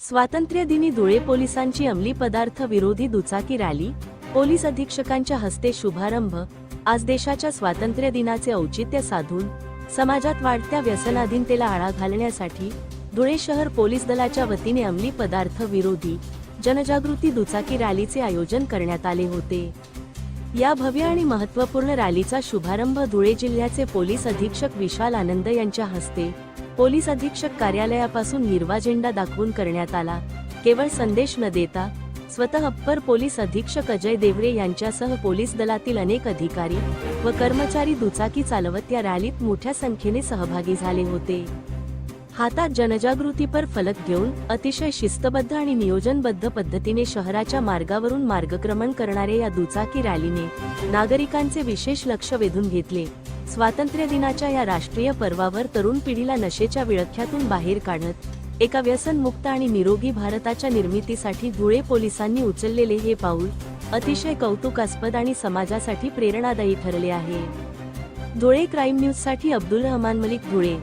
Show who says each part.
Speaker 1: स्वातंत्र्यदिनी धुळे पोलिसांची अंमली पदार्थ विरोधी दुचाकी रॅली, पोलीस अधीक्षकांच्या हस्ते शुभारंभ। आज देशाच्या स्वातंत्र्य दिनाचे औचित्य साधून समाजात वाढत्या व्यसनाधीनतेला आळा घालण्यासाठी धुळे शहर पोलीस दलाच्या वतीने अंमली पदार्थ विरोधी जनजागृती दुचाकी रॅलीचे आयोजन करण्यात आले होते। या भव्य आणि महत्त्वपूर्ण रॅलीचा शुभारंभ धुळे जिल्ह्याचे पोलीस अधीक्षक विशाल आनंद यांच्या हस्ते पोलीस अधीक्षक कार्यालयापासून हिरवा झेंडा दाखवून करण्यात आला। केवळ संदेश न देता स्वतः अप्पर पोलीस अधीक्षक अजय देवरे यांच्यासह पोलीस दलातील अनेक अधिकारी व कर्मचारी दुचाकी चालवत या रॅलीत मोठ्या संख्येने सहभागी झाले होते। हातात जनजागृतीपर फलक घेऊन अतिशय शिस्तबद्ध आणि नियोजनबद्ध पद्धतीने शहराच्या मार्गावरून मार्गक्रमण करणाऱ्या या दुचाकी रॅलीने नागरिकांचे विशेष लक्ष वेधून घेतले। स्वातंत्र्य दिनाच्या या राष्ट्रीय पर्वावर तरुण पिढीला नशेच्या विळख्यातून बाहेर काढत एका व्यसनमुक्त आणि निरोगी भारताच्या निर्मितीसाठी धुळे पोलिसांनी उचललेले हे पाऊल अतिशय कौतुकास्पद आणि समाजासाठी प्रेरणादायी ठरले आहे। धुळे क्राईम न्यूज साठी अब्दुल रहमान मलिक, धुळे।